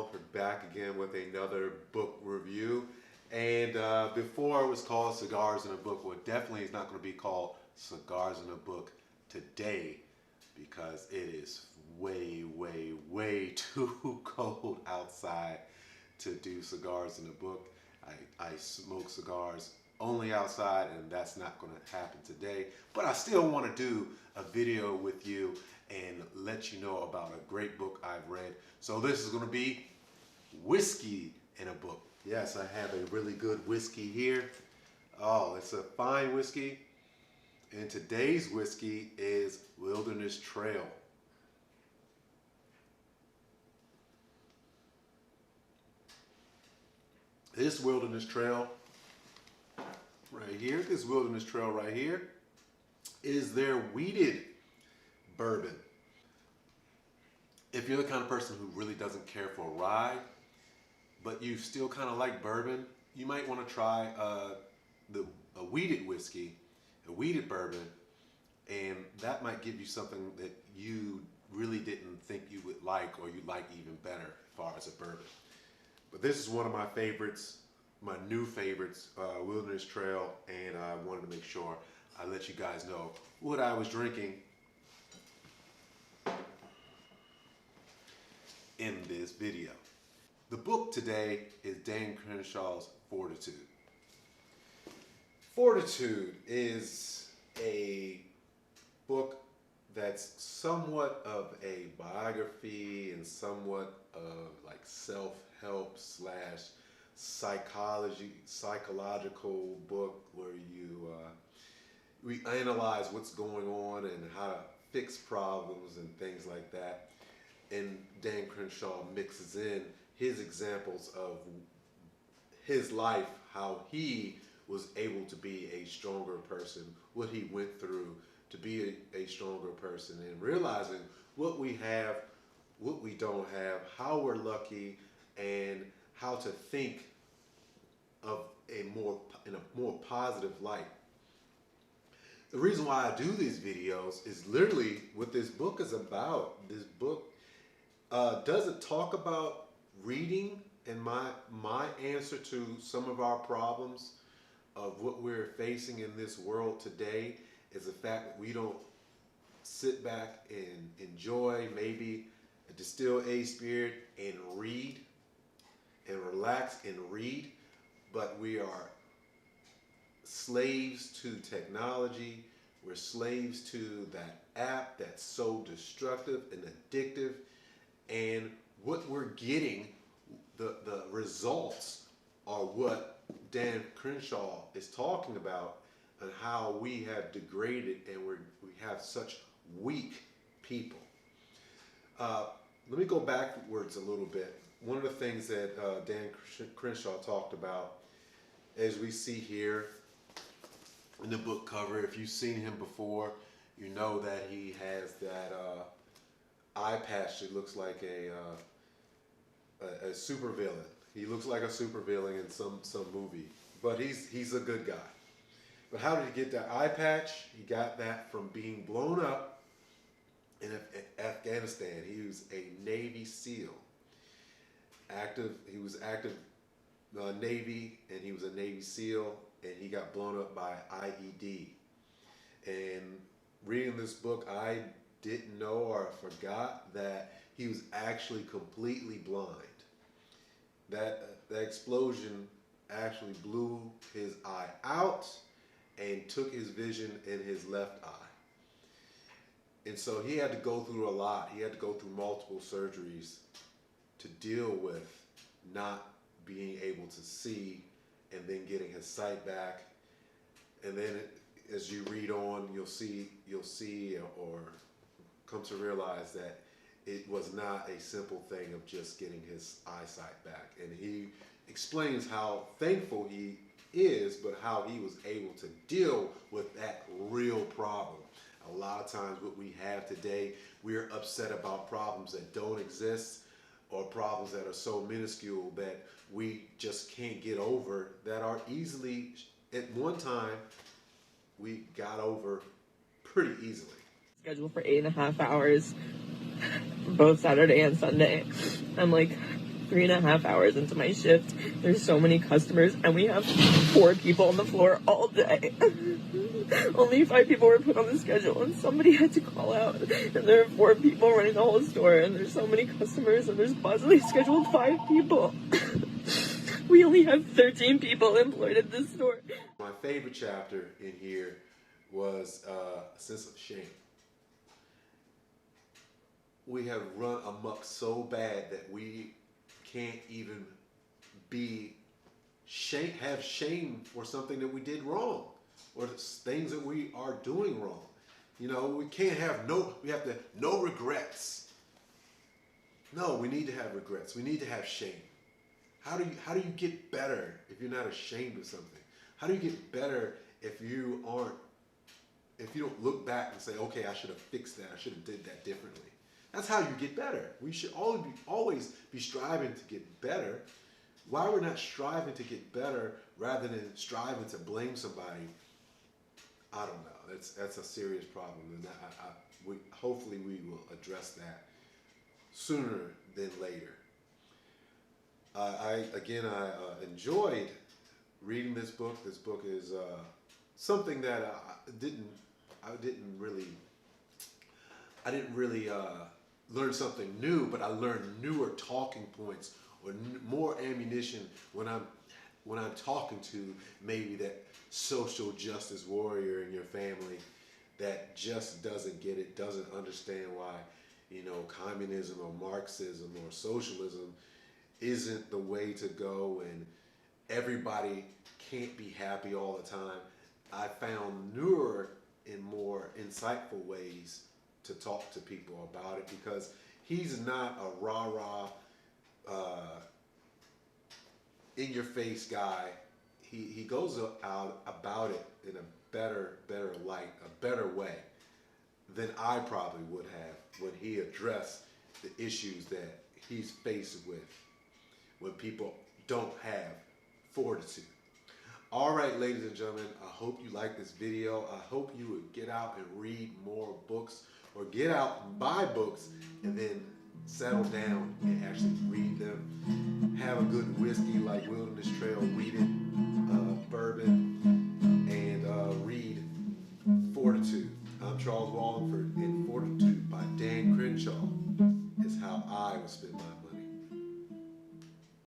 Walhingford back again with another book review. And before it was called Cigars in a Book, well, definitely it's not going to be called Cigars in a Book today because it is way, way, way too cold outside to do cigars in a book. I smoke cigars only outside, and that's not going to happen today. But I still want to do a video with you and let you know about a great book I've read. So this is going to be whiskey in a book. Yes, I have a really good whiskey here. Oh, it's a fine whiskey. And today's whiskey is Wilderness Trail. This Wilderness Trail right here, this Wilderness Trail right here, is their wheated bourbon. If you're the kind of person who really doesn't care for rye, but you still kind of like bourbon, you might want to try a wheated whiskey, a wheated bourbon, and that might give you something that you really didn't think you would like, or you'd like even better as far as a bourbon. But this is one of my favorites, my new favorites, Wilderness Trail, and I wanted to make sure I let you guys know what I was drinking in this video. The book today is Dan Crenshaw's Fortitude. Fortitude is a book that's somewhat of a biography and somewhat of like self-help slash psychological book where we analyze what's going on and how to fix problems and things like that. And Dan Crenshaw mixes in his examples of his life, how he was able to be a stronger person, what he went through to be a stronger person, and realizing what we have, what we don't have, how we're lucky, and how to think of in a more positive light. The reason why I do these videos is literally what this book is about. This book doesn't talk about reading, and my answer to some of our problems of what we're facing in this world today is the fact that we don't sit back and enjoy maybe a distilled aged spirit and read and relax and read, but we are slaves to technology. We're slaves to that app that's so destructive and addictive, and what we're getting, the results are what Dan Crenshaw is talking about, and how we have degraded and we have such weak people. Let me go backwards a little bit. One of the things that Dan Crenshaw talked about, as we see here in the book cover, if you've seen him before, you know that he has that eye patch that looks like a supervillain. He looks like a supervillain in some movie, but he's a good guy. But how did he get that eye patch? He got that from being blown up in Afghanistan. He was a Navy SEAL. He was active Navy, and he was a Navy SEAL, and he got blown up by IED. And reading this book, I didn't know, or forgot that he was actually completely blind. That explosion actually blew his eye out and took his vision in his left eye. And so he had to go through a lot. He had to go through multiple surgeries to deal with not being able to see and then getting his sight back. And then as you read on, you'll see or come to realize that it was not a simple thing of just getting his eyesight back. And he explains how thankful he is, but how he was able to deal with that real problem. A lot of times what we have today, we're upset about problems that don't exist, or problems that are so minuscule that we just can't get over, that are easily, at one time, we got over pretty easily. Scheduled for 8.5 hours, both Saturday and Sunday. I'm like 3.5 hours into my shift. There's so many customers, and we have 4 people on the floor all day. Only 5 people were put on the schedule, and somebody had to call out. And there are 4 people running the whole store, and there's so many customers, and there's possibly scheduled 5 people. We only have 13 people employed at this store. My favorite chapter in here was a sense of shame. We have run amok so bad that we can't even have shame for something that we did wrong, or things that we are doing wrong. You know, we can't have no regrets. No, we need to have regrets. We need to have shame. How do you get better if you're not ashamed of something? How do you get better if you don't look back and say, okay, I should have fixed that. I should have did that differently. That's how you get better. We should always be striving to get better. Why we're not striving to get better rather than striving to blame somebody, I don't know. That's a serious problem, and hopefully we will address that sooner than later. I enjoyed reading this book. This book is something that I didn't really learn something new, but I learned newer talking points or more ammunition when I'm talking to maybe that social justice warrior in your family that just doesn't get it, doesn't understand why, communism or Marxism or socialism isn't the way to go, and everybody can't be happy all the time. I found newer and more insightful ways to talk to people about it, because he's not a rah-rah, in-your-face guy. He goes out about it in a better light, a better way than I probably would have when he addressed the issues that he's faced with when people don't have fortitude. All right, ladies and gentlemen, I hope you like this video. I hope you would get out and read more books, or get out and buy books and then settle down and actually read them. Have a good whiskey like Wilderness Trail Wheated bourbon,